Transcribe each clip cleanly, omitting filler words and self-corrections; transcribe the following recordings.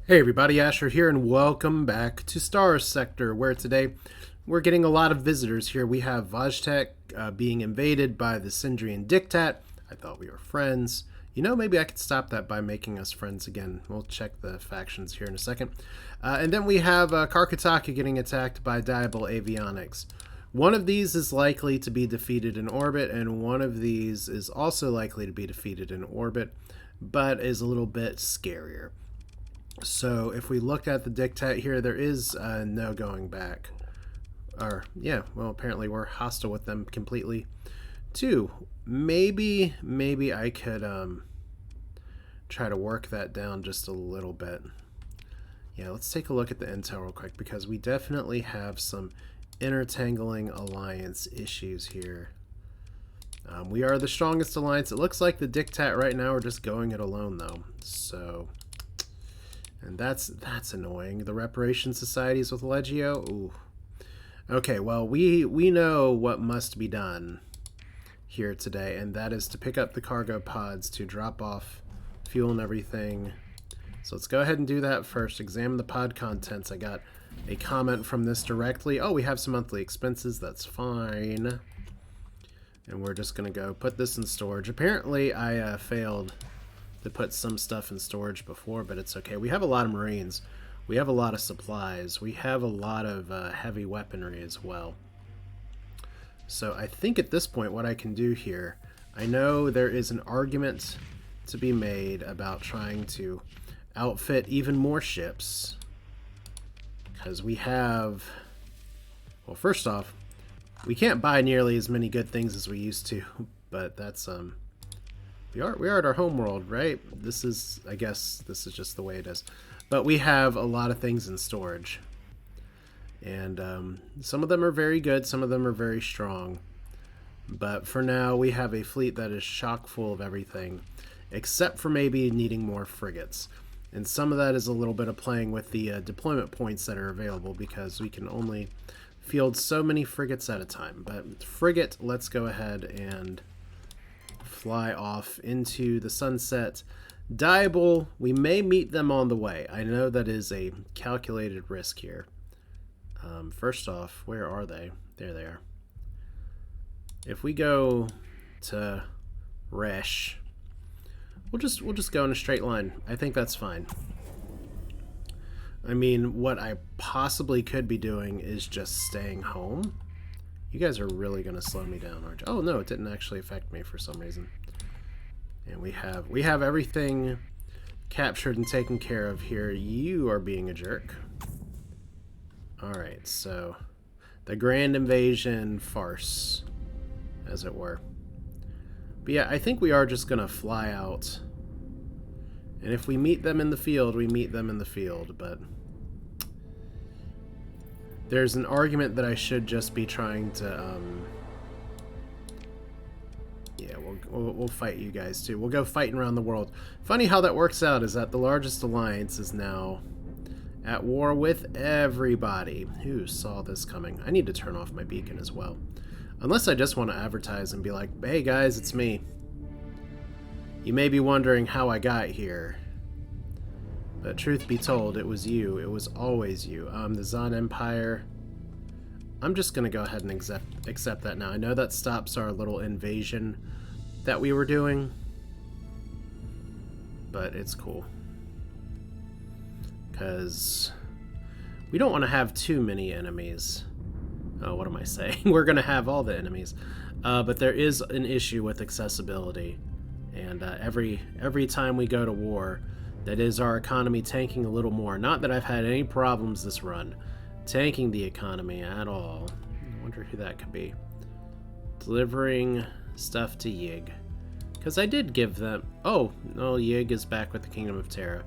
Hey everybody, Asher here, and welcome back to Starsector, where today we're getting a lot of visitors here. We have Vajtek being invaded by the Sindrian Diktat. I thought we were friends. You know, maybe I could stop that by making us friends again. We'll check the factions here in a second. And then we have Karkataka getting attacked by Diable Avionics. One of these is likely to be defeated in orbit, and one of these is also likely to be defeated in orbit, but is a little bit scarier. So if we look at the dictate here, there is no going back. Or, yeah, well, apparently we're hostile with them completely, too. Maybe I could try to work that down just a little bit. Yeah, let's take a look at the intel real quick, because we definitely have some intertangling alliance issues here. We are the strongest alliance. It looks like the dictate right now are just going it alone, though. So... and that's annoying. The reparation societies with Legio? Ooh. Okay, well, we know what must be done here today, and that is to pick up the cargo pods to drop off fuel and everything. So let's go ahead and do that first. Examine the pod contents. I got a comment from this directly. Oh, we have some monthly expenses. That's fine. And we're just going to go put this in storage. Apparently, I failed to put some stuff in storage before, but it's okay. We have a lot of Marines. We have a lot of supplies. We have a lot of heavy weaponry as well. So I think at this point what I can do here, I know there is an argument to be made about trying to outfit even more ships. Because we have... well, first off, we can't buy nearly as many good things as we used to, but that's... We are at our home world, right? This is, I guess, this is just the way it is. But we have a lot of things in storage. And some of them are very good, some of them are very strong. But for now, we have a fleet that is chock full of everything, except for maybe needing more frigates. And some of that is a little bit of playing with the deployment points that are available, because we can only field so many frigates at a time. But frigate, let's go ahead and fly off into the sunset. Diable, we may meet them on the way. I know that is a calculated risk here. First off, where are they? There they are. If we go to Rash, we'll just go in a straight line. I think that's fine. I mean, what I possibly could be doing is just staying home. You guys are really going to slow me down, aren't you? Oh, no, it didn't actually affect me for some reason. And we have everything captured and taken care of here. You are being a jerk. Alright, so the grand invasion farce, as it were. But yeah, I think we are just going to fly out. And if we meet them in the field, we meet them in the field, but... there's an argument that I should just be trying to, yeah, we'll fight you guys too. We'll go fighting around the world. Funny how that works out is that the largest alliance is now at war with everybody. Who saw this coming? I need to turn off my beacon as well. Unless I just want to advertise and be like, hey guys, it's me. You may be wondering how I got here. But truth be told, it was you. It was always you. The Zon Empire. I'm just going to go ahead and accept that now. I know that stops our little invasion that we were doing. But it's cool. Because we don't want to have too many enemies. Oh, what am I saying? We're going to have all the enemies. But there is an issue with accessibility. And every time we go to war... that is our economy tanking a little more. Not that I've had any problems this run tanking the economy at all. I wonder who that could be. Delivering stuff to Yig. Because I did give them... oh, no, Yig is back with the Kingdom of Terra.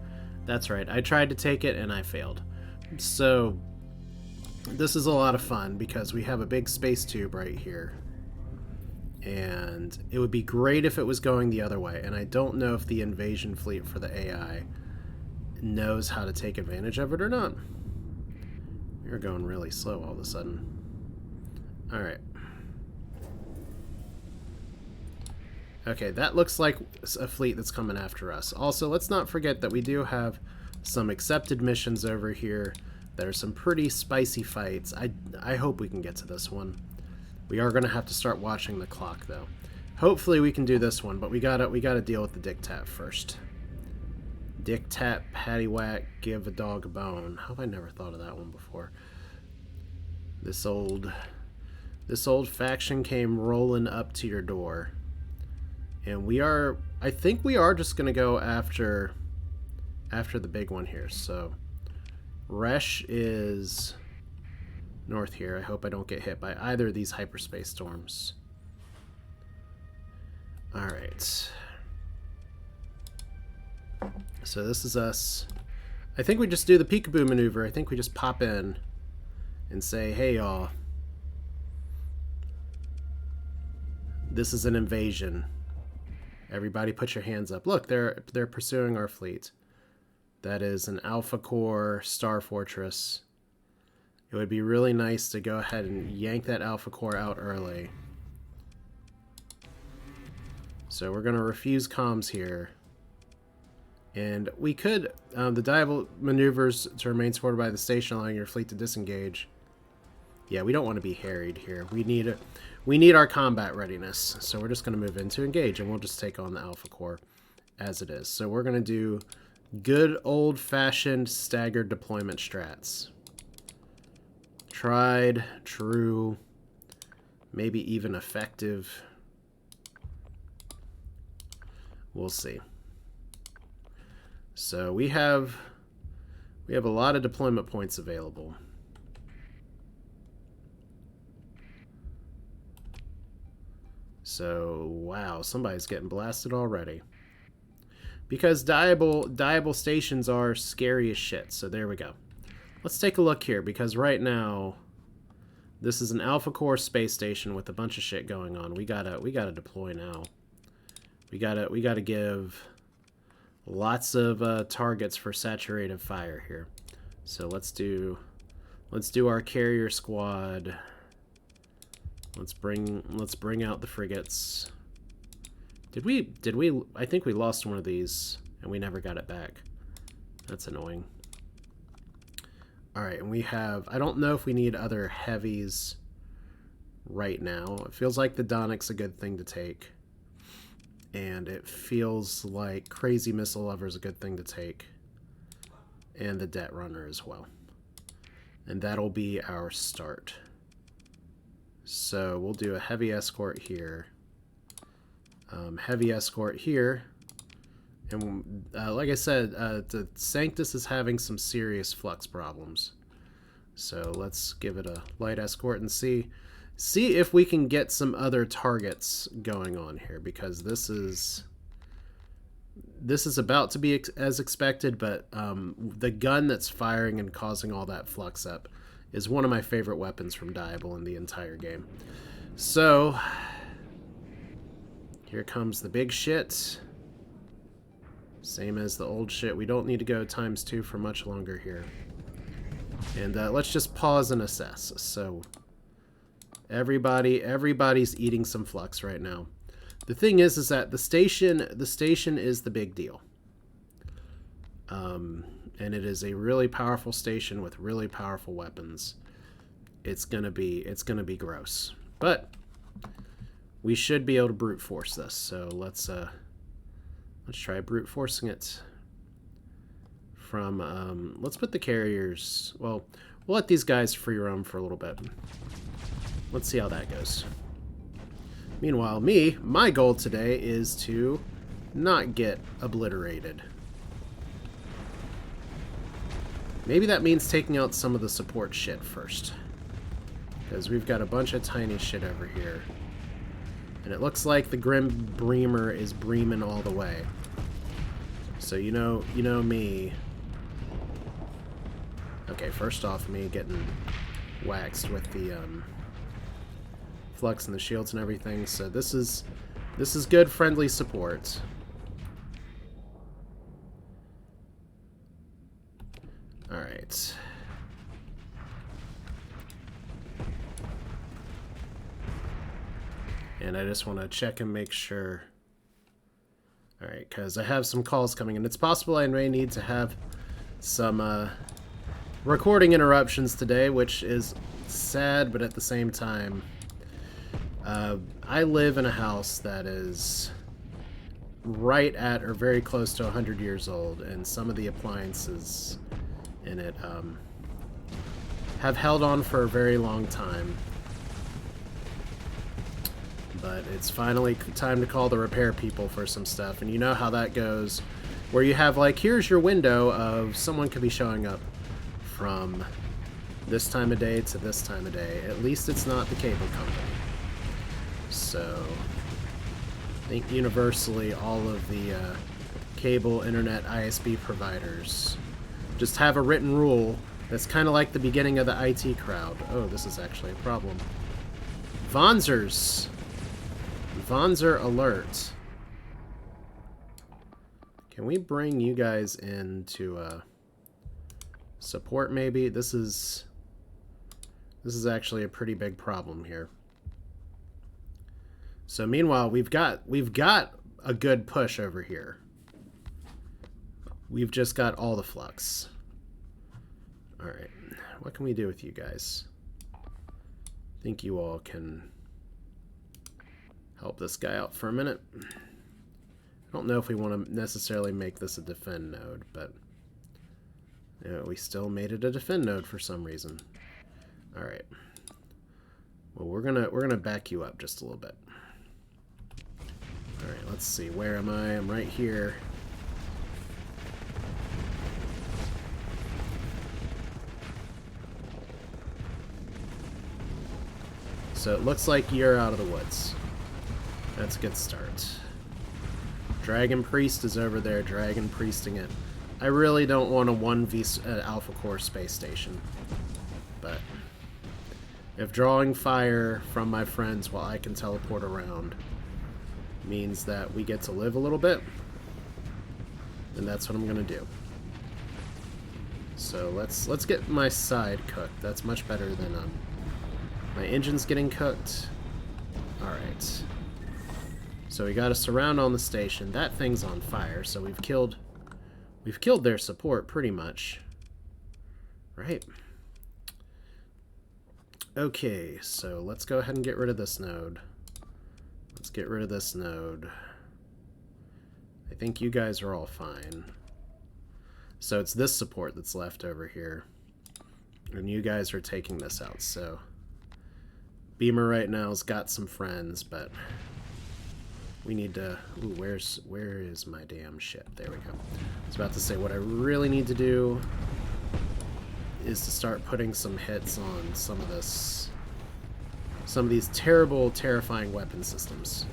That's right. I tried to take it and I failed. So, this is a lot of fun because we have a big space tube right here. And it would be great if it was going the other way. And I don't know if the invasion fleet for the AI knows how to take advantage of it or not. You're going really slow all of a sudden. Alright. Okay, that looks like a fleet that's coming after us. Also, let's not forget that we do have some accepted missions over here that are some pretty spicy fights. I hope we can get to this one. We are going to have to start watching the clock, though. Hopefully we can do this one, but we gotta deal with the Dictat first. Dictat, paddywhack, give a dog a bone. How have I never thought of that one before? This old faction came rolling up to your door. And I think we are just gonna go after the big one here. So Rash is north here. I hope I don't get hit by either of these hyperspace storms. Alright. So this is us. I think we just do the peekaboo maneuver. I think we just pop in and say, hey y'all, this is an invasion. Everybody put your hands up. Look, they're pursuing our fleet. That is an Alpha Core Star Fortress. It would be really nice to go ahead and yank that Alpha Core out early. So we're going to refuse comms here. And we could, the Diable maneuvers to remain supported by the station, allowing your fleet to disengage. Yeah, we don't want to be harried here. We need our combat readiness. So we're just going to move into engage, and we'll just take on the Alpha Core as it is. So we're going to do good old-fashioned staggered deployment strats. Tried, true, maybe even effective. We'll see. So we have a lot of deployment points available. So wow, somebody's getting blasted already. Because Diable stations are scary as shit. So there we go. Let's take a look here, because right now this is an Alpha Core space station with a bunch of shit going on. We gotta deploy now. We gotta give lots of targets for saturated fire here. So let's do our carrier squad. Let's bring out the frigates. Did we I think we lost one of these and we never got it back. That's annoying. All right, and we have, I don't know if we need other heavies right now. It feels like the Donic's a good thing to take. And it feels like Crazy Missile Lover is a good thing to take. And the Det Runner as well. And that'll be our start. So we'll do a heavy escort here. Heavy escort here. And like I said, the Sanctus is having some serious flux problems. So let's give it a light escort and see if we can get some other targets going on here, because this is about to be as expected, but the gun that's firing and causing all that flux up is one of my favorite weapons from Diable in the entire game. So here comes the big shit. Same as the old shit. We don't need to go ×2 for much longer here. And let's just pause and assess. So everybody's eating some flux right now. The thing is that the station is the big deal. And it is a really powerful station with really powerful weapons. It's gonna be gross. But we should be able to brute force this. So let's try brute forcing it from, let's put the carriers, well, we'll let these guys free roam for a little bit. Let's see how that goes. Meanwhile, my goal today is to not get obliterated. Maybe that means taking out some of the support shit first. Because we've got a bunch of tiny shit over here. And it looks like the Grim Breamer is breaming all the way. So you know me. Okay, first off, me getting waxed with the flux and the shields and everything. So this is good friendly support. All right. And I just want to check and make sure. Alright, because I have some calls coming in. It's possible I may need to have some recording interruptions today, which is sad, but at the same time, I live in a house that is right at or very close to 100 years old, and some of the appliances in it have held on for a very long time. But it's finally time to call the repair people for some stuff, and you know how that goes, where you have, like, here's your window of someone could be showing up from this time of day to this time of day. At least it's not the cable company. So I think universally all of the cable internet ISP providers just have a written rule that's kind of like the beginning of the IT crowd. Oh, this is actually a problem. Vonzers. Vonzer alert. Can we bring you guys into support maybe? This is actually a pretty big problem here. So meanwhile, we've got a good push over here. We've just got all the flux. All right, what can we do with you guys? I think you all can help this guy out for a minute. I don't know if we want to necessarily make this a defend node, but you know, we still made it a defend node for some reason. All right. Well, we're gonna back you up just a little bit. All right. Let's see. Where am I? I'm right here. So it looks like you're out of the woods. That's a good start. Dragon Priest is over there, Dragon Priesting it. I really don't want a 1v Alpha Core space station. But if drawing fire from my friends while I can teleport around means that we get to live a little bit, then that's what I'm gonna do. So let's get my side cooked. That's much better than my engine's getting cooked. Alright. So we got a surround on the station. That thing's on fire, so we've killed their support pretty much. Right. Okay, so let's go ahead and get rid of this node. Let's get rid of this node. I think you guys are all fine. So it's this support that's left over here. And you guys are taking this out, so Beamer right now has got some friends, but we need to... Ooh, where is my damn ship? There we go. I was about to say, what I really need to do is to start putting some hits on some of these terrible, terrifying weapon systems.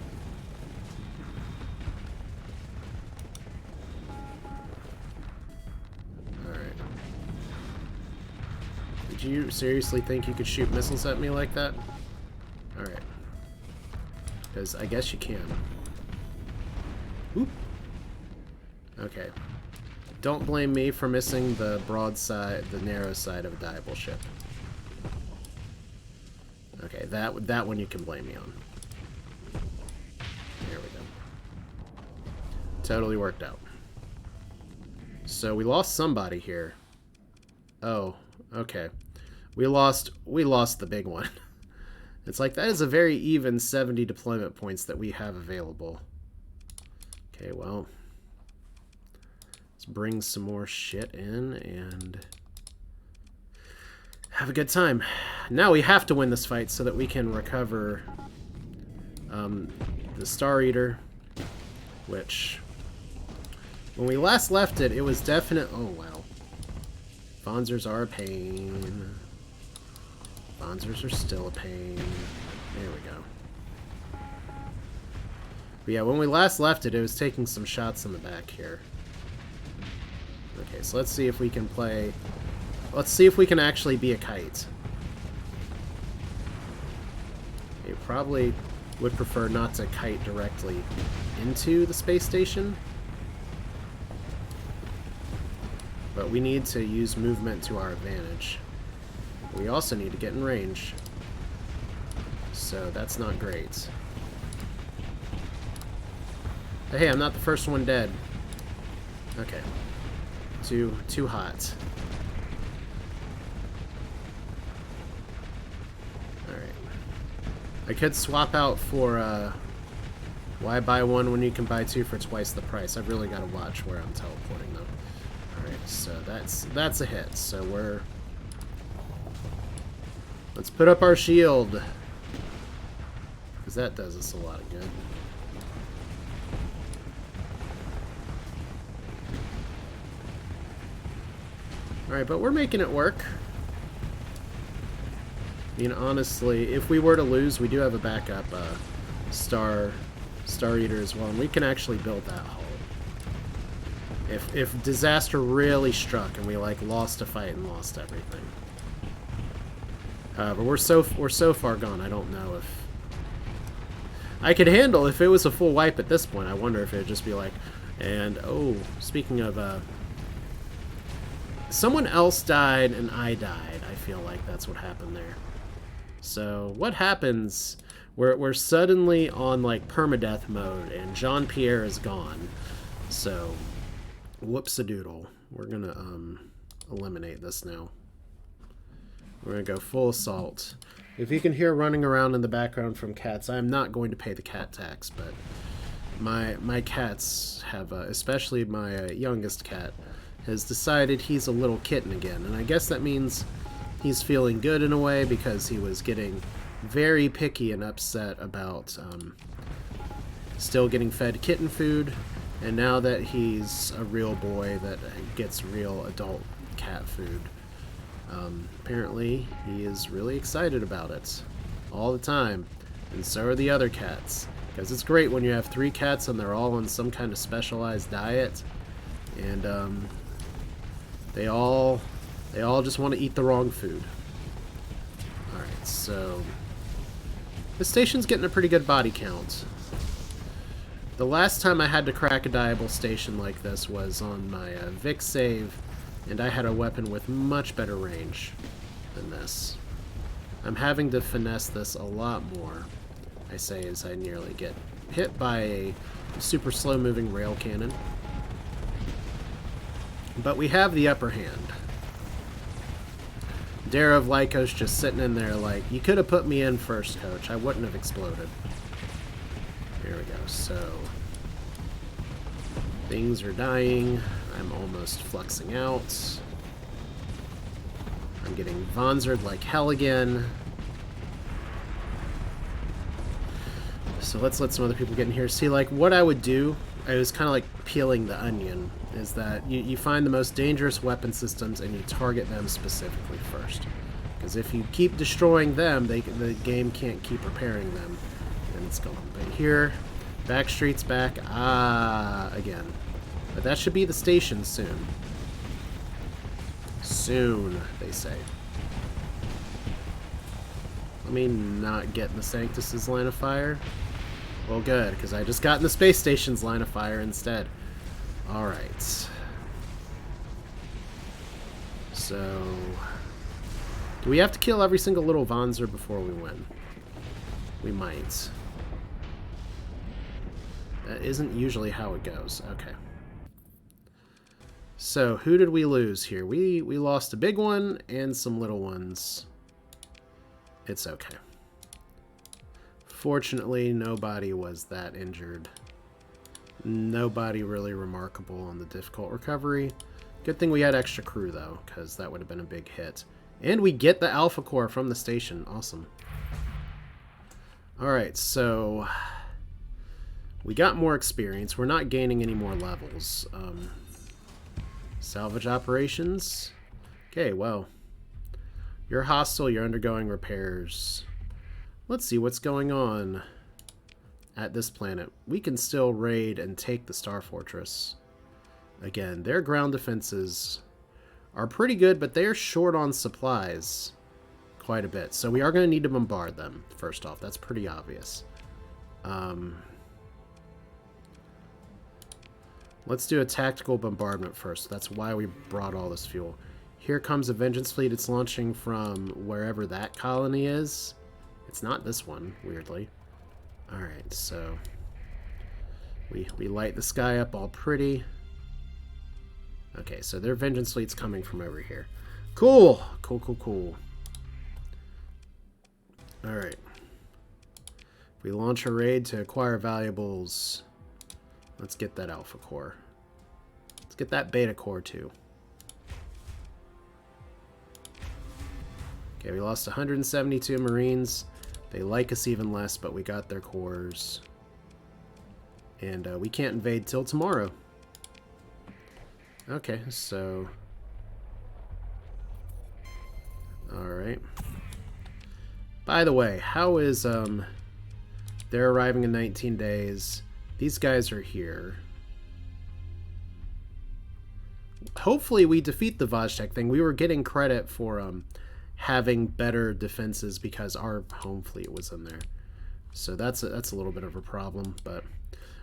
Alright. Did you seriously think you could shoot missiles at me like that? Alright. Because I guess you can. Oop. Okay. Don't blame me for missing the broad side, the narrow side of a Diable ship. Okay, that one you can blame me on. There we go. Totally worked out. So we lost somebody here. Oh, okay. We lost the big one. It's like, that is a very even 70 deployment points that we have available. Okay, well, let's bring some more shit in and have a good time. Now we have to win this fight so that we can recover the Star Eater, which, when we last left it, it was definite... Oh, wow. Vonzers are a pain. Vonzers are still a pain. There we go. But yeah, when we last left it, it was taking some shots in the back here. Okay, so let's see if we can play... Let's see if we can actually be a kite. You probably would prefer not to kite directly into the space station. But we need to use movement to our advantage. We also need to get in range. So that's not great. But hey, I'm not the first one dead. Okay. Too hot. Alright. I could swap out for, why buy one when you can buy two for twice the price? I've really got to watch where I'm teleporting, though. Alright, so that's a hit. So let's put up our shield. Because that does us a lot of good. Alright, but we're making it work. I mean, honestly, if we were to lose, we do have a backup Star Eater as well, and we can actually build that hull. If disaster really struck and we like lost a fight and lost everything. But we're so far gone. I don't know if I could handle if it was a full wipe at this point. I wonder if it'd just be like, and oh, speaking of someone else died and I died. I feel like that's what happened there. So what happens? We're suddenly on like permadeath mode and Jean-Pierre is gone. So whoops-a-doodle. We're gonna eliminate this now. We're gonna go full assault. If you can hear running around in the background from cats, I'm not going to pay the cat tax, but my cats have, especially my youngest cat, has decided he's a little kitten again, and I guess that means he's feeling good in a way because he was getting very picky and upset about still getting fed kitten food, and now that he's a real boy that gets real adult cat food, apparently he is really excited about it all the time, and so are the other cats, because it's great when you have 3 cats and they're all on some kind of specialized diet, and they all just want to eat the wrong food. Alright, so the station's getting a pretty good body count. The last time I had to crack a Diable station like this was on my Vic save, and I had a weapon with much better range than this. I'm having to finesse this a lot more, I say, as I nearly get hit by a super slow-moving rail cannon. But we have the upper hand. Dare of Lycos just sitting in there like, you could have put me in first, coach. I wouldn't have exploded. Here we go. So things are dying. I'm almost fluxing out. I'm getting Vonzered like hell again. So let's let some other people get in here. See, like, what I would do, I was kind of like peeling the onion, is that you find the most dangerous weapon systems and you target them specifically first. Because if you keep destroying them, the game can't keep repairing them, and it's gone. But here, Backstreet's back. Again. But that should be the station soon. Soon, they say. Let me not get in the Sanctus's line of fire. Well, good, because I just got in the space station's line of fire instead. Alright. So, do we have to kill every single little Vonzer before we win? We might. That isn't usually how it goes. Okay. So, who did we lose here? We lost a big one and some little ones. It's okay. Fortunately, nobody was that injured. Nobody really remarkable on the difficult recovery. Good thing we had extra crew, though, because that would have been a big hit. And we get the Alpha Core from the station. Awesome. Alright, so we got more experience. We're not gaining any more levels. Salvage operations. Okay, well, you're hostile. You're undergoing repairs. Let's see what's going on at this planet. We can still raid and take the Star Fortress. Again, their ground defenses are pretty good, but they're short on supplies quite a bit. So we are going to need to bombard them, first off. That's pretty obvious. Let's do a tactical bombardment first. That's why we brought all this fuel. Here comes a Vengeance fleet. It's launching from wherever that colony is. It's not this one, weirdly. Alright, so we light the sky up all pretty. Okay, so their vengeance fleet's coming from over here. Cool. Cool, cool, cool. Alright. We launch a raid to acquire valuables. Let's get that alpha core. Let's get that beta core too. Okay, we lost 172 Marines. They like us even less, but we got their cores. And we can't invade till tomorrow. Okay, so... Alright. By the way, how is... They're arriving in 19 days. These guys are here. Hopefully we defeat the Vajtek thing. We were getting credit for having better defenses because our home fleet was in there. So that's a little bit of a problem, but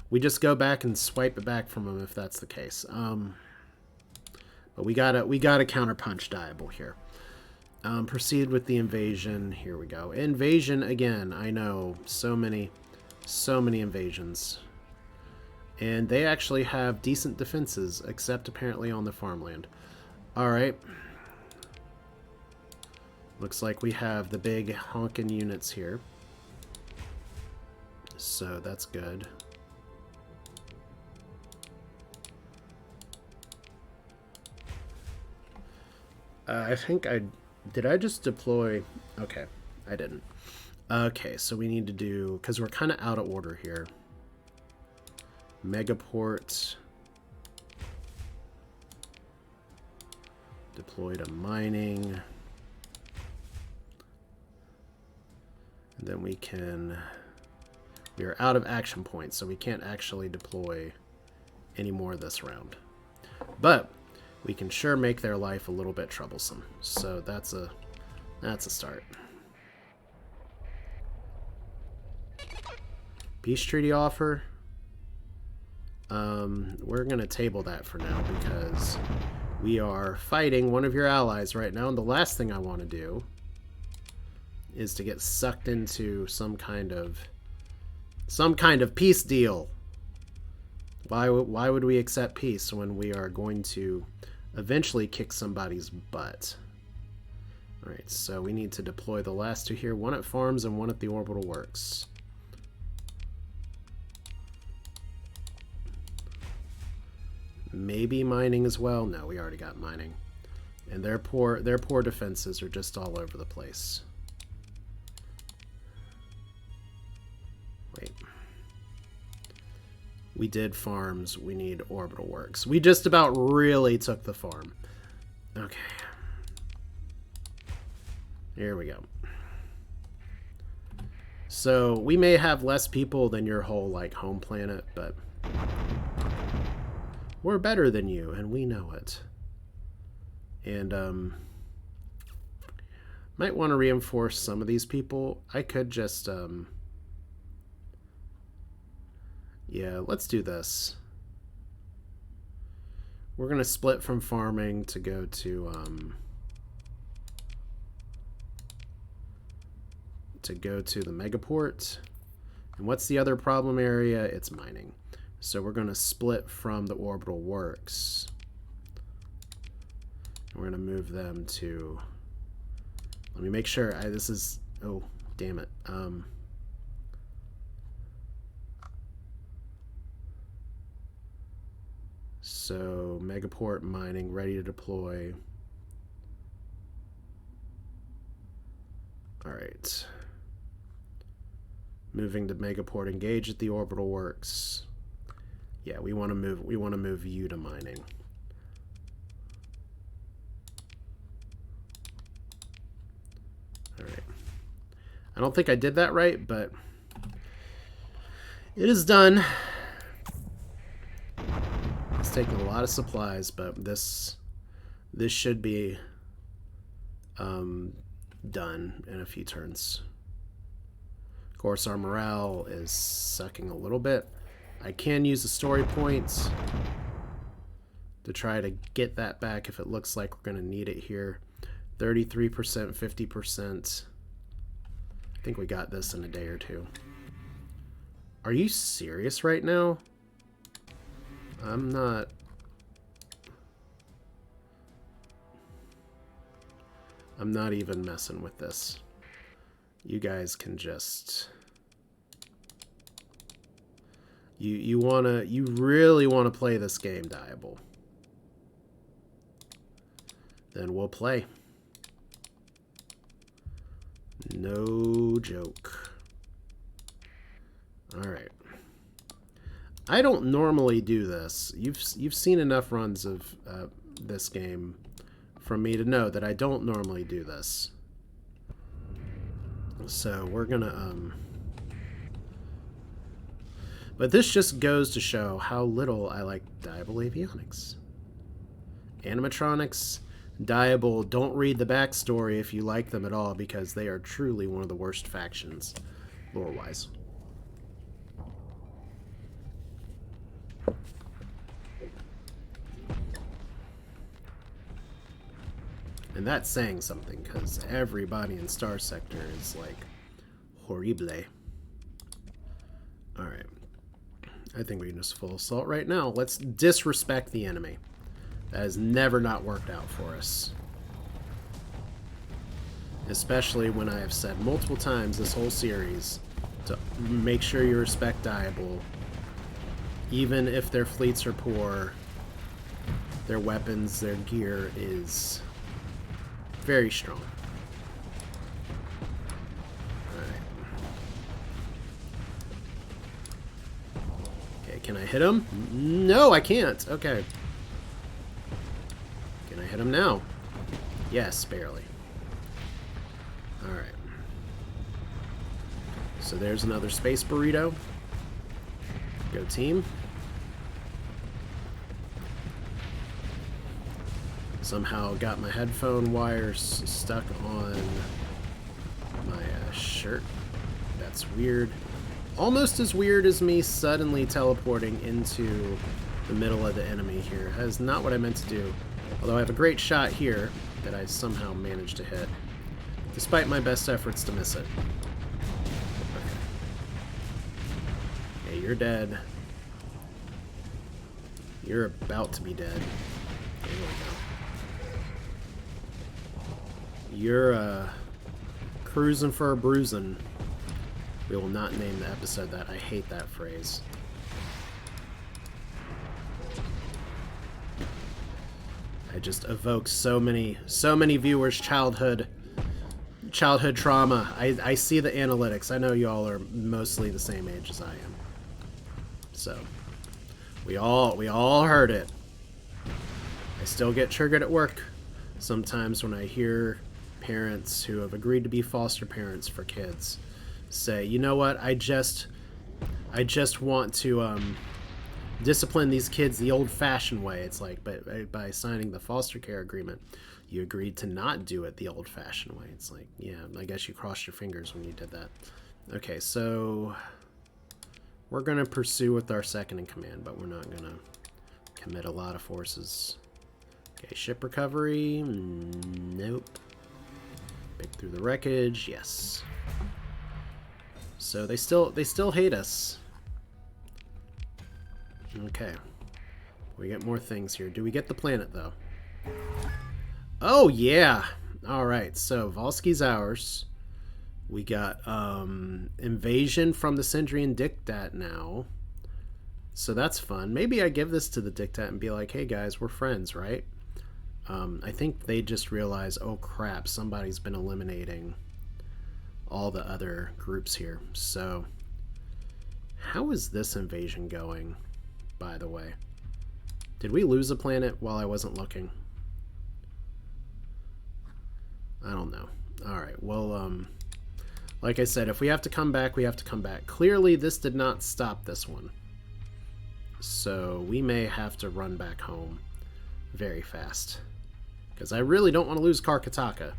we just go back and swipe it back from them if that's the case. But we gotta counterpunch Diable here. Proceed with the invasion. Here we go. Invasion again. I know, so many invasions. And they actually have decent defenses, except apparently on the farmland. Alright. Looks like we have the big honkin' units here. So that's good. I think did I just deploy? Okay, I didn't. Okay, so we need to do, because we're kind of out of order here. Megaport. Deploy to mining. And then we are out of action points, so we can't actually deploy any more this round. But we can sure make their life a little bit troublesome. So that's a start. Peace treaty offer. We're gonna table that for now because we are fighting one of your allies right now, and the last thing I want to do is to get sucked into some kind of peace deal. Why would we accept peace when we are going to eventually kick somebody's butt? Alright, so we need to deploy the last two here, one at farms and one at the orbital works. Maybe mining as well. No, we already got mining. And their poor defenses are just all over the place. Wait. We did farms. We need orbital works. We just about really took the farm. Okay. Here we go. So we may have less people than your whole home planet, but we're better than you, and we know it. And might want to reinforce some of these people. I could just yeah, let's do this. We're gonna split from farming to go to the megaport. And what's the other problem area? It's mining. So we're gonna split from the orbital works. We're gonna move them to. Let me make sure. This is. Oh, damn it. So megaport mining ready to deploy. All right. Moving to megaport, engage at the orbital works. Yeah, we want to move you to mining. All right. I don't think I did that right, but it is done. It's taking a lot of supplies, but this should be done in a few turns. Of course, our morale is sucking a little bit. I can use the story points to try to get that back if it looks like we're going to need it here. 33%, 50%. I think we got this in a day or two. Are you serious right now? I'm not... I'm not even messing with this. You guys can just... You really wanna play this game, Diable. Then we'll play. No joke. Alright. I don't normally do this. You've seen enough runs of this game from me to know that I don't normally do this. So we're gonna but this just goes to show how little I like Diable Avionics. Animatronics, Diable, don't read the backstory if you like them at all, because they are truly one of the worst factions, lore-wise. And that's saying something, because everybody in Starsector is, like, horrible. Alright. I think we can just full assault right now. Let's disrespect the enemy. That has never not worked out for us. Especially when I have said multiple times this whole series to make sure you respect Diable. Even if their fleets are poor, their weapons, their gear is very strong. Alright. Okay, can I hit him? No, I can't. Okay. Can I hit him now? Yes, barely. Alright. So there's another space burrito. Go team. Somehow got my headphone wires stuck on my shirt. That's weird. Almost as weird as me suddenly teleporting into the middle of the enemy here. That is not what I meant to do. Although I have a great shot here that I somehow managed to hit, despite my best efforts to miss it. Okay. Okay, you're dead. You're about to be dead. There we go. You're cruising for a bruising. We will not name the episode that. I hate that phrase. I just evoke so many viewers' childhood trauma. I see the analytics. I know y'all are mostly the same age as I am. So we all heard it. I still get triggered at work sometimes when I hear parents who have agreed to be foster parents for kids say, you know what, I just want to discipline these kids the old-fashioned way. It's like, but by signing the foster care agreement, you agreed to not do it the old-fashioned way. It's like, yeah, I guess you crossed your fingers when you did that. Okay, so we're going to pursue with our second in command, but we're not going to commit a lot of forces. Okay, ship recovery. Nope. Pick through the wreckage. Yes. So they still hate us. Okay. We get more things here. Do we get the planet though? Oh yeah. All right. So Volsky's ours. We got invasion from the Sindrian Diktat now. So that's fun. Maybe I give this to the Diktat and be like, hey guys, we're friends, right? I think they just realize, oh crap, somebody's been eliminating all the other groups here. So how is this invasion going, by the way? Did we lose a planet while I wasn't looking? I don't know. Alright, well, like I said, if we have to come back, we have to come back. Clearly, this did not stop this one. So we may have to run back home very fast. Because I really don't want to lose Karkataka.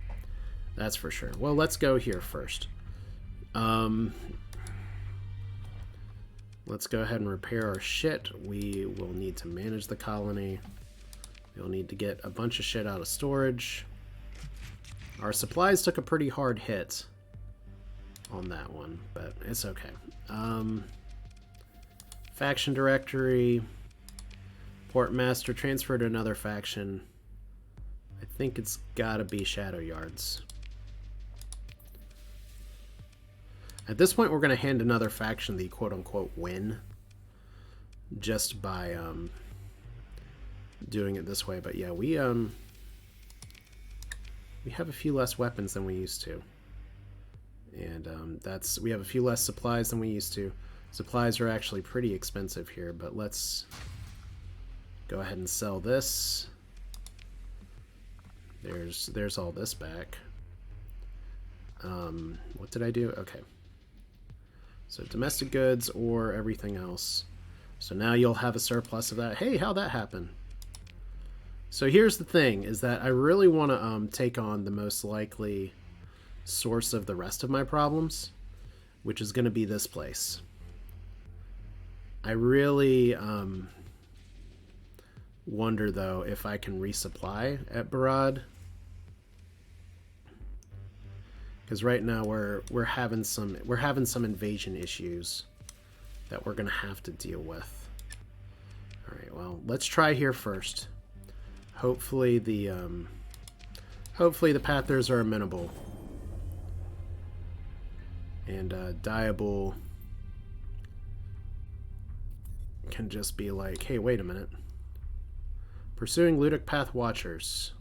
That's for sure. Well, let's go here first. Let's go ahead and repair our shit. We will need to manage the colony. We'll need to get a bunch of shit out of storage. Our supplies took a pretty hard hit on that one, but it's okay. Faction directory. Port master, transfer to another faction. I think it's gotta be Shadow Yards. At this point, we're going to hand another faction the quote-unquote win just by doing it this way. But yeah, we have a few less weapons than we used to, and we have a few less supplies than we used to. Supplies are actually pretty expensive here, but let's go ahead and sell this. There's all this back. What did I do? Okay. So domestic goods or everything else. So now you'll have a surplus of that. Hey, how'd that happen? So here's the thing, is that I really want to take on the most likely source of the rest of my problems, which is going to be this place. I really wonder, though, if I can resupply at Barad. Because right now we're having some invasion issues that we're gonna have to deal with. All right, well, let's try here first. Hopefully the Pathers are amenable, and Diable can just be like, hey, wait a minute. Pursuing Ludic Path Watchers.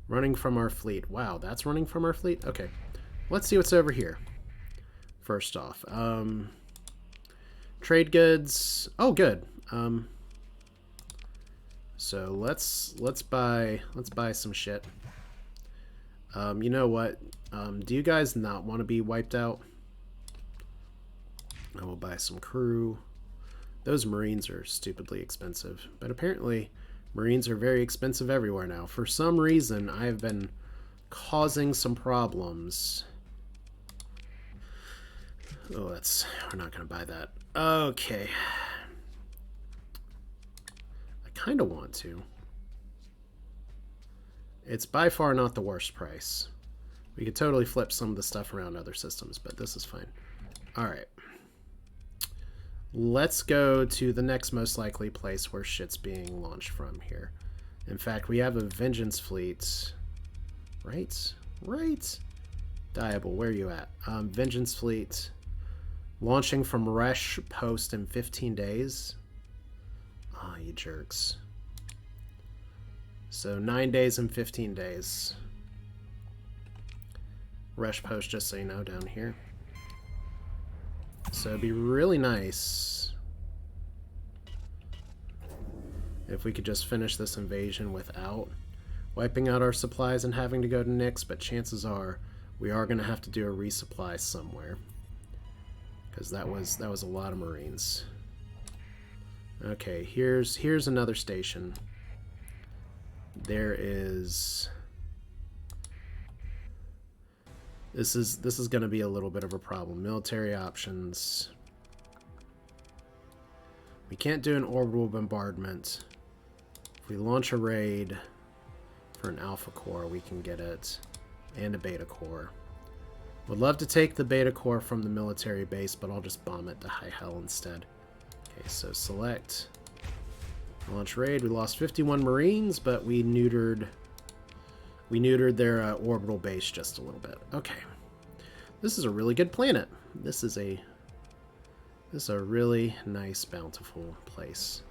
Running from our fleet. Wow, that's running from our fleet? Okay. Let's see what's over here. First off. Trade goods. Oh, good. So let's buy some shit. You know what? Do you guys not want to be wiped out? I will buy some crew. Those Marines are stupidly expensive, but apparently Marines are very expensive everywhere now. For some reason, I have been causing some problems. Oh, we're not going to buy that. Okay. I kind of want to. It's by far not the worst price. We could totally flip some of the stuff around other systems, but this is fine. All right. Let's go to the next most likely place where shit's being launched from here. In fact, we have a Vengeance fleet. Right? Right? Diable, where are you at? Vengeance fleet launching from Rash post in 15 days. Ah, you jerks. So 9 days and 15 days. Rash post, just so you know, down here. So it'd be really nice if we could just finish this invasion without wiping out our supplies and having to go to Nyx, but chances are we are going to have to do a resupply somewhere, because that was a lot of Marines. Okay, here's another station. There is... This is going to be a little bit of a problem. Military options. We can't do an orbital bombardment. If we launch a raid for an Alpha Core, we can get it, and a Beta Core. Would love to take the Beta Core from the military base, but I'll just bomb it to high hell instead. Okay, so select launch raid. We lost 51 Marines, but we neutered their orbital base just a little bit. Okay. This is a really good planet. This is a really nice, bountiful place.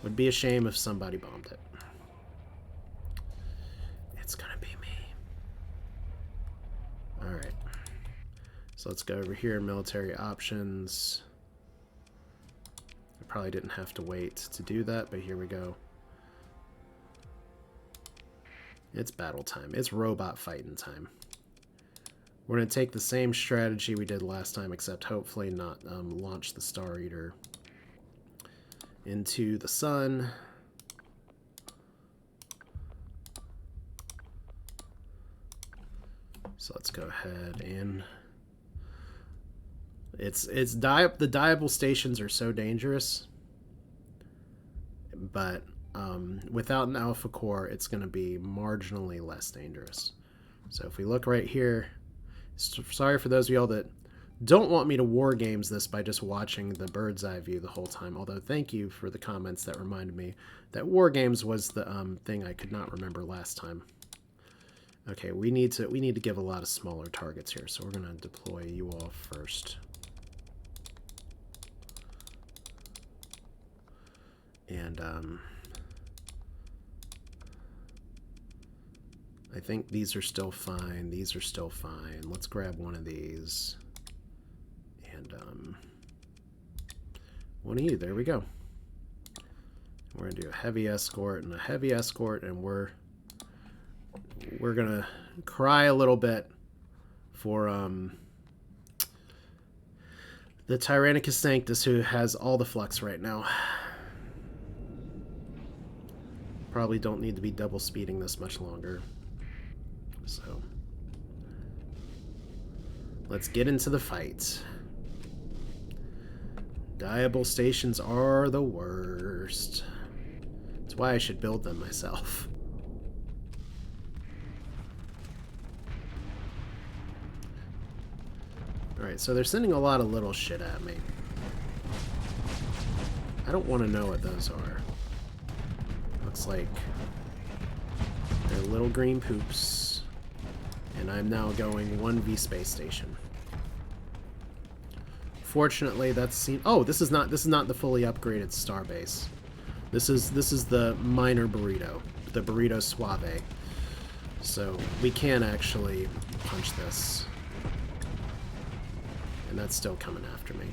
Would be a shame if somebody bombed it. It's gonna be me. Alright. So let's go over here, military options. I probably didn't have to wait to do that, but here we go. It's battle time. It's robot fighting time. We're going to take the same strategy we did last time, except hopefully not launch the Star Eater into the sun. So let's go ahead and... The Diable stations are so dangerous, but... without an Alpha Core, it's going to be marginally less dangerous. So if we look right here, sorry for those of y'all that don't want me to war games this by just watching the bird's eye view the whole time. Although thank you for the comments that reminded me that war games was the thing I could not remember last time. Okay, we need to give a lot of smaller targets here, so we're gonna deploy you all first. And I think these are still fine. These are still fine. Let's grab one of these. And one of you. There we go. We're going to do a heavy escort and a heavy escort, and we're going to cry a little bit for the Tyrannicus Sanctus, who has all the flux right now. Probably don't need to be double speeding this much longer. So let's get into the fight. Diable stations are the worst. That's why I should build them myself. Alright, so they're sending a lot of little shit at me. I don't want to know what those are. Looks like they're little green poops. And I'm now going 1V space station. Fortunately, that's oh, this is not the fully upgraded starbase. This is the minor burrito, the burrito suave. So we can actually punch this, and that's still coming after me.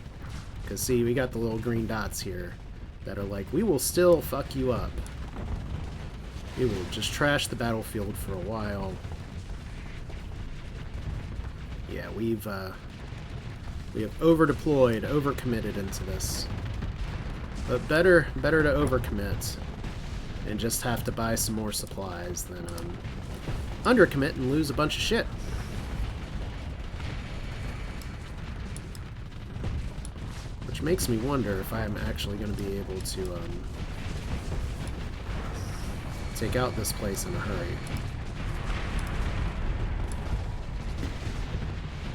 Cause see, we got the little green dots here that are like, we will still fuck you up. We will just trash the battlefield for a while. Yeah, we have over-deployed, over-committed into this. But better to overcommit and just have to buy some more supplies than undercommit and lose a bunch of shit. Which makes me wonder if I'm actually going to be able to take out this place in a hurry.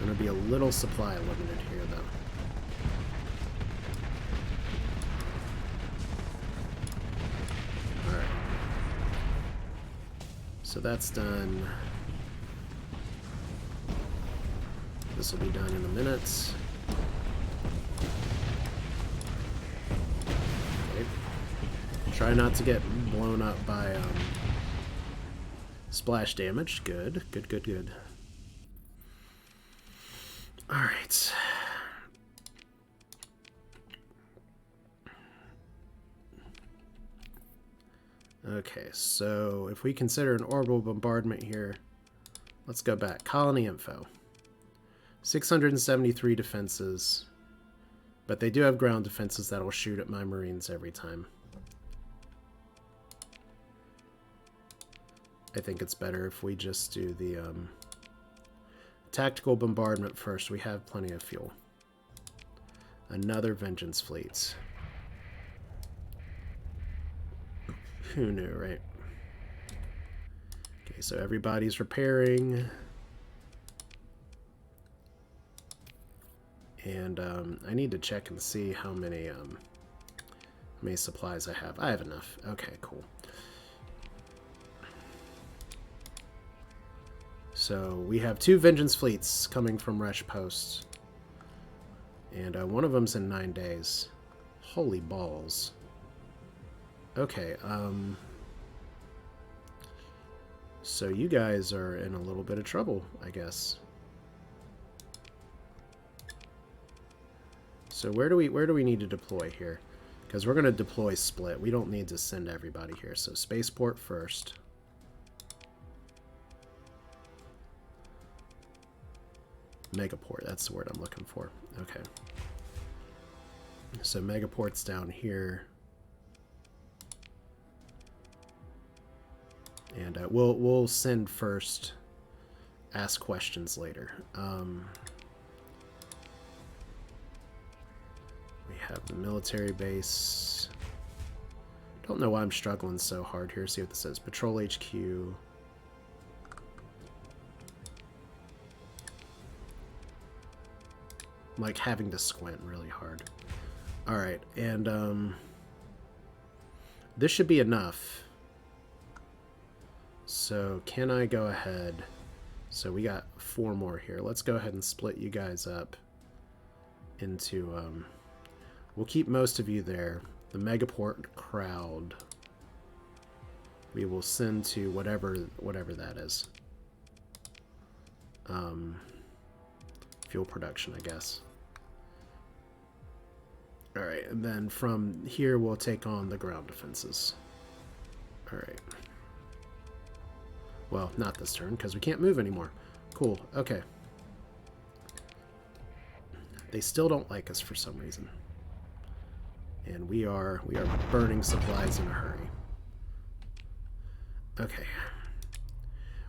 Going to be a little supply limited here, though. Alright. So that's done. This will be done in a minute. Okay. Try not to get blown up by splash damage. Good, good, good, good. Alright. Okay, so if we consider an orbital bombardment here, let's go back. Colony info. 673 defenses, but they do have ground defenses that will shoot at my Marines every time. I think it's better if we just do the tactical bombardment first. We have plenty of fuel. Another Vengeance fleet. Who knew, right? Okay, so everybody's repairing. And I need to check and see how many supplies I have. I have enough. Okay, cool. So we have 2 Vengeance fleets coming from Rash Post. And one of them's in 9 days. Holy balls. Okay, so you guys are in a little bit of trouble, I guess. So where do we need to deploy here? Because we're going to deploy split. We don't need to send everybody here. So spaceport first. Megaport, that's the word I'm looking for. Okay. So Megaport's down here. And we'll send first, ask questions later. We have the military base. Don't know why I'm struggling so hard here. See what this says. Patrol HQ. like having to squint really hard. Alright, and this should be enough. So can I go ahead? So we got 4 more here. Let's go ahead and split you guys up into, we'll keep most of you there. The Megaport crowd we will send to whatever that is. Fuel production, I guess. Alright, and then from here we'll take on the ground defenses. Alright. Well, not this turn, because we can't move anymore. Cool, okay. They still don't like us for some reason. And we are burning supplies in a hurry. Okay.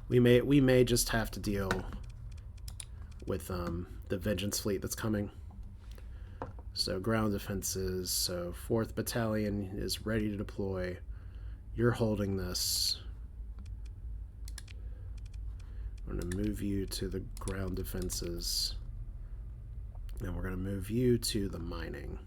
We may just have to deal with the Vengeance fleet that's coming. So ground defenses. So 4th Battalion is ready to deploy. You're holding this. I'm going to move you to the ground defenses. And we're going to move you to the mining.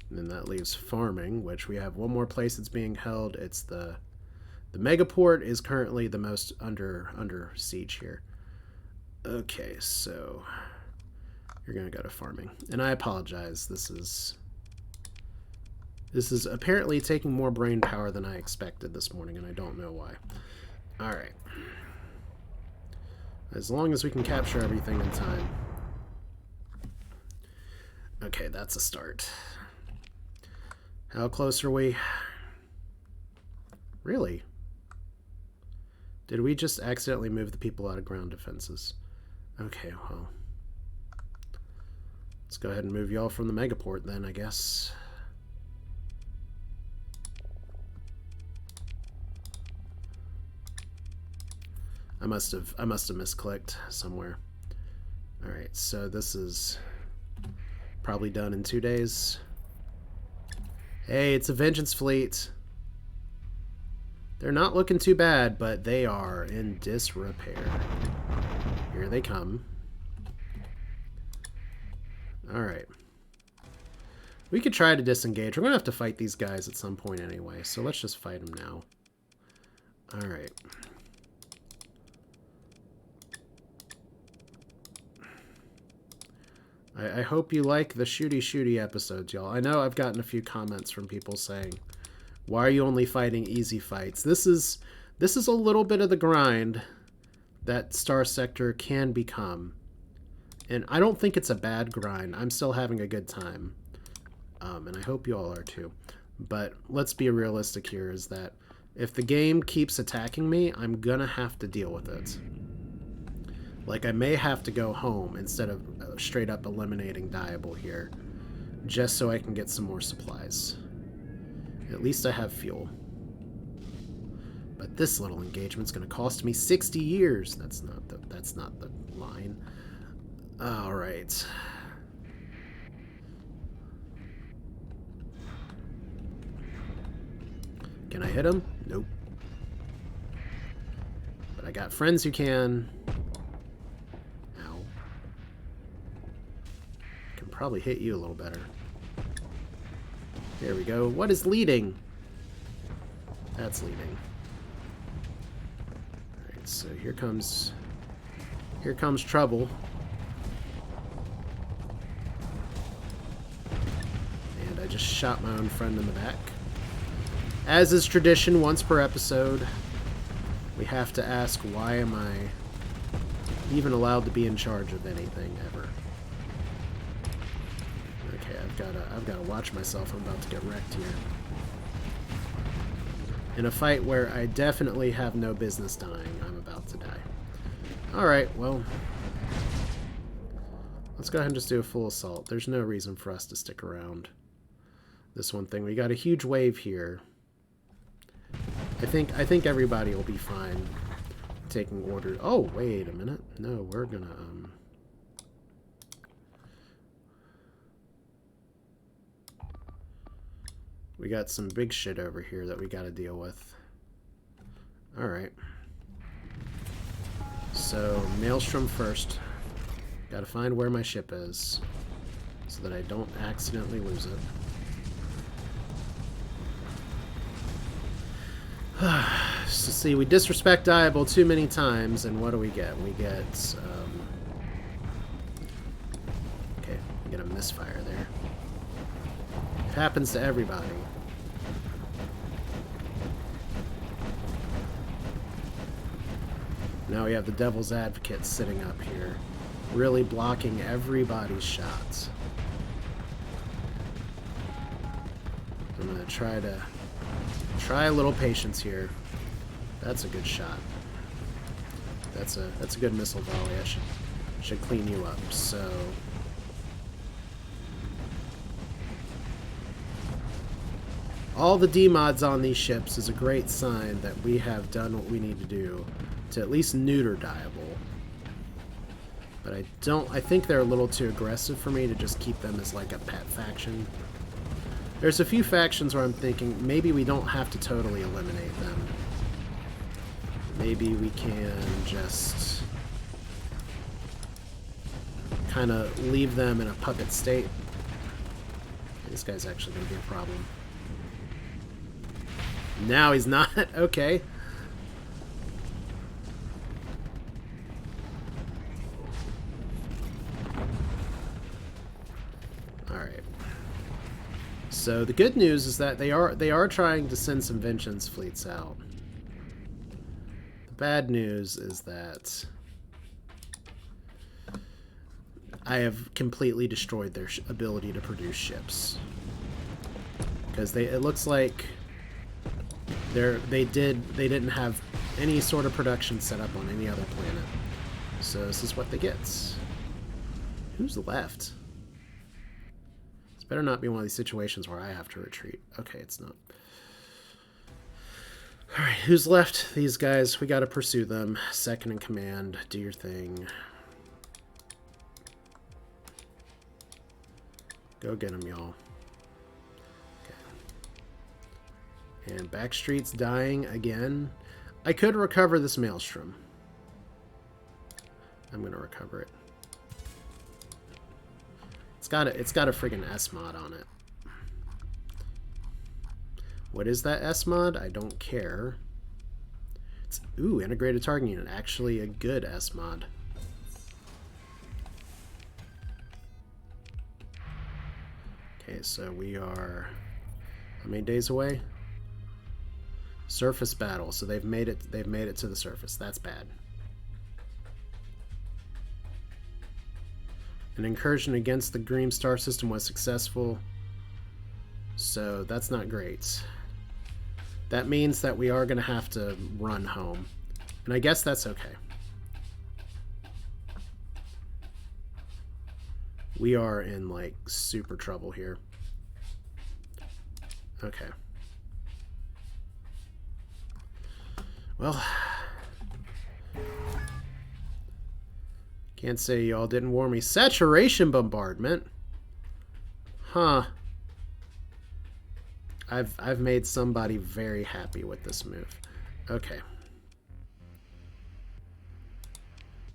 And then that leaves farming, which we have one more place that's being held. It's the Megaport is currently the most under siege here. Okay, so you're gonna go to farming. And I apologize. This is apparently taking more brain power than I expected this morning, and I don't know why. Alright. As long as we can capture everything in time. Okay, that's a start. How close are we? Really? Did we just accidentally move the people out of ground defenses? Okay, well. Let's go ahead and move y'all from the Megaport then, I guess. I must have misclicked somewhere. Alright, so this is probably done in 2 days. Hey, it's a Vengeance fleet. They're not looking too bad, but they are in disrepair. Here they come. Alright. We could try to disengage. We're going to have to fight these guys at some point anyway, so let's just fight them now. Alright. I hope you like the shooty episodes, y'all. I know I've gotten a few comments from people saying, why are you only fighting easy fights? This is a little bit of the grind that Starsector can become. And I don't think it's a bad grind. I'm still having a good time. And I hope you all are too. But let's be realistic here, is that if the game keeps attacking me, I'm gonna have to deal with it. Like, I may have to go home instead of straight up eliminating Diable here, just so I can get some more supplies. At least I have fuel. But this little engagement's going to cost me 60 years. That's not the line. All right. Can I hit him? Nope. But I got friends who can. Probably hit you a little better. There we go. What is leading? That's leading. Alright, so here comes trouble. And I just shot my own friend in the back. As is tradition, once per episode, we have to ask, why am I even allowed to be in charge of anything ever? I've gotta watch myself. I'm about to get wrecked here. In a fight where I definitely have no business dying, I'm about to die. Alright, well. Let's go ahead and just do a full assault. There's no reason for us to stick around. This one thing. We got a huge wave here. I think everybody will be fine taking orders. Oh, wait a minute. No, we're gonna We got some big shit over here that we got to deal with. Alright. So, Maelstrom first. Gotta find where my ship is, so that I don't accidentally lose it. So see, we disrespect Diable too many times, and what do we get? We get, okay, we get a misfire there. It happens to everybody. Now we have the Devil's Advocate sitting up here, really blocking everybody's shots. I'm gonna try a little patience here. That's a good shot. That's a good missile volley. I should clean you up. So all the D-mods on these ships is a great sign that we have done what we need to do to at least neuter Diable. But I think they're a little too aggressive for me to just keep them as like a pet faction. There's a few factions where I'm thinking maybe we don't have to totally eliminate them. Maybe we can just kind of leave them in a puppet state. This guy's actually going to be a problem. Now he's not. Okay. Alright. So the good news is that they are trying to send some vengeance fleets out. The bad news is that I have completely destroyed their ability to produce ships. Because it looks like they didn't have any sort of production set up on any other planet. So this is what they get. Who's left? This better not be one of these situations where I have to retreat. Okay, it's not. Alright, who's left? These guys. We gotta pursue them. Second in command. Do your thing. Go get them, y'all. Okay. And Backstreet's dying again. I could recover this Maelstrom. I'm gonna recover it. It's got a friggin' S mod on it. What is that S mod? I don't care. It's, ooh, integrated targeting unit. Actually a good S mod. Okay, so we are how many days away? Surface battle. So they've made it to the surface. That's bad. An incursion against the Green Star system was successful. So that's not great. That means that we are going to have to run home. And I guess that's okay. We are in, like, super trouble here. Okay. Well, can't say y'all didn't warn me. Saturation bombardment? Huh. I've made somebody very happy with this move. Okay.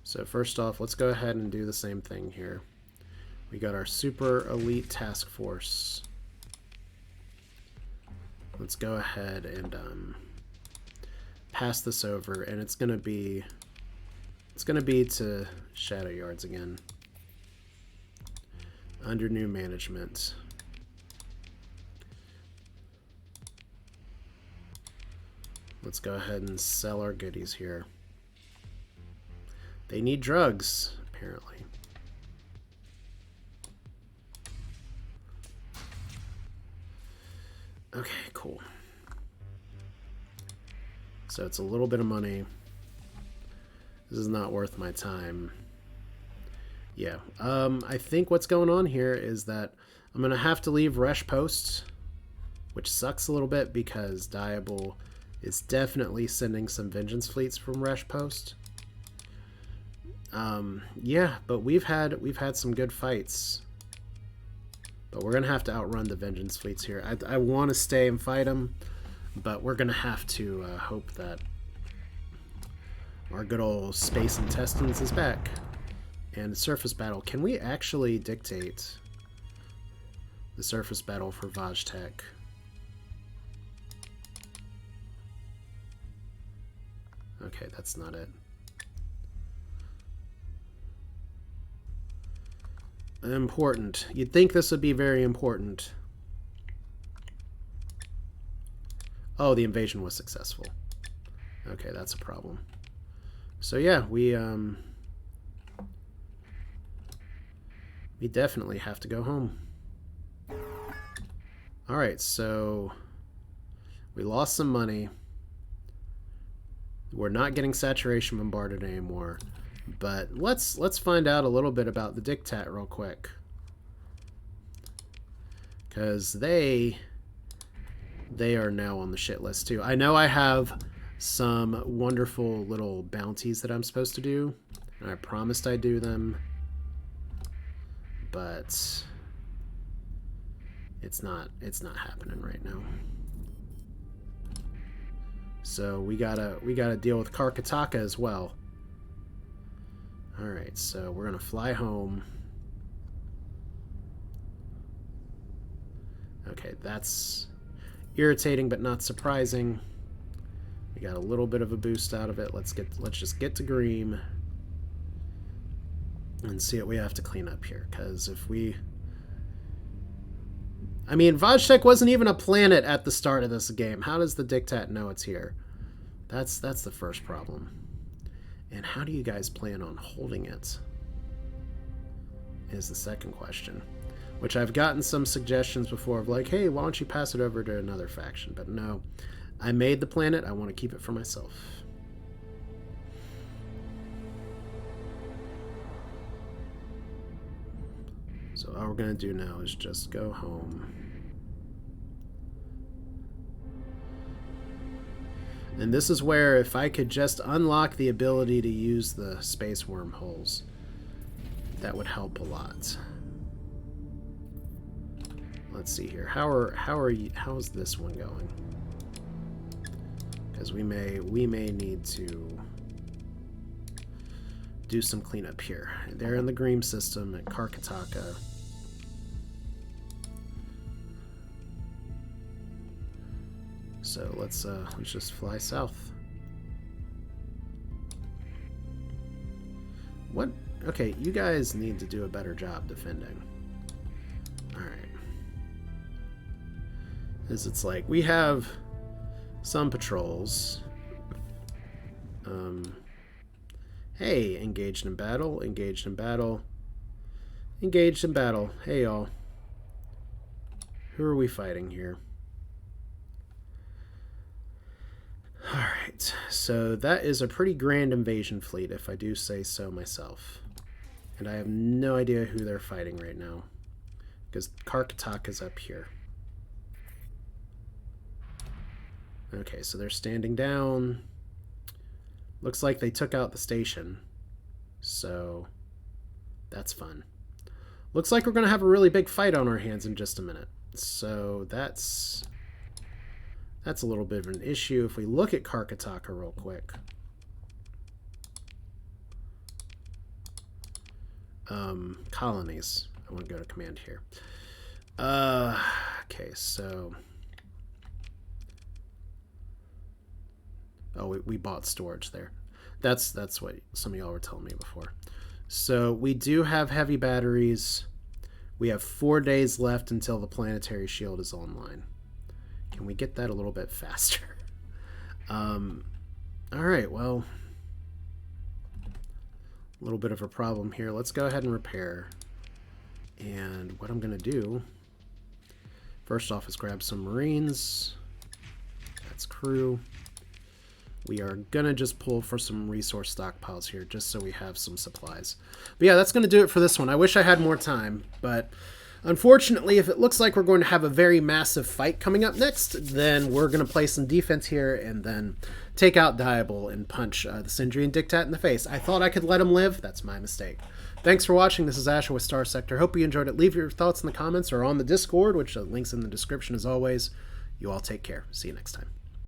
So first off, let's go ahead and do the same thing here. We got our super elite task force. Let's go ahead and pass this over, and it's gonna be to Shadow Yards again. Under new management. Let's go ahead and sell our goodies here. They need drugs, apparently. Okay, cool. So it's a little bit of money. This is not worth my time. Yeah, I think what's going on here is that I'm going to have to leave Rash Post, which sucks a little bit because Diable is definitely sending some vengeance fleets from Rash Post. Yeah, but we've had some good fights. But we're going to have to outrun the Vengeance fleets here. I want to stay and fight them, but we're going to have to hope that our good old Space Intestines is back. And surface battle. Can we actually dictate the surface battle for Vajtek? Okay, that's not it. Important. You'd think this would be very important. Oh, the invasion was successful. Okay, that's a problem. So yeah, we definitely have to go home. Alright, so we lost some money. We're not getting saturation bombarded anymore. But let's find out a little bit about the Diktat real quick. Because they are now on the shit list too. I know I have some wonderful little bounties that I'm supposed to do. And I promised I'd do them. But it's not happening right now. So we gotta deal with Karkataka as well. Alright, so we're gonna fly home. Okay, that's irritating but not surprising. We got a little bit of a boost out of it. Let's just get to Green and see what we have to clean up here. Because if we... I mean, Vajtek wasn't even a planet at the start of this game. How does the Diktat know it's here? That's the first problem. And how do you guys plan on holding it? Is the second question. Which I've gotten some suggestions before of like, hey, why don't you pass it over to another faction? But no, I made the planet. I want to keep it for myself. So all we're going to do now is just go home. And this is where if I could just unlock the ability to use the space wormholes, that would help a lot. Let's see here. How's this one going? Because we may need to do some cleanup here. They're in the Green system at Karkataka. So let's just fly south. What? Okay, you guys need to do a better job defending. All right. As it's like we have some patrols. Hey, engaged in battle, engaged in battle, engaged in battle. Hey, y'all. Who are we fighting here? Alright, so that is a pretty grand invasion fleet, if I do say so myself. And I have no idea who they're fighting right now, because Karkataka is up here. Okay, so they're standing down. Looks like they took out the station, so that's fun. Looks like we're going to have a really big fight on our hands in just a minute. So that's a little bit of an issue. If we look at Karkataka real quick. Colonies. I want to go to command here. Okay, so... Oh, we bought storage there. That's what some of y'all were telling me before. So we do have heavy batteries. We have 4 days left until the planetary shield is online. Can we get that a little bit faster? All right, well, a little bit of a problem here. Let's go ahead and repair. And what I'm going to do, first off, is grab some Marines. That's crew. We are going to just pull for some resource stockpiles here, just so we have some supplies. But yeah, that's going to do it for this one. I wish I had more time, but Unfortunately, if it looks like we're going to have a very massive fight coming up next, then we're going to play some defense here and then take out Diable and punch the Sindrian Dictat in the face. I thought I could let him live. That's my mistake. Thanks for watching. This is Asher with Starsector. Hope you enjoyed it. Leave your thoughts in the comments or on the Discord, which link's in the description as always. You all take care. See you next time.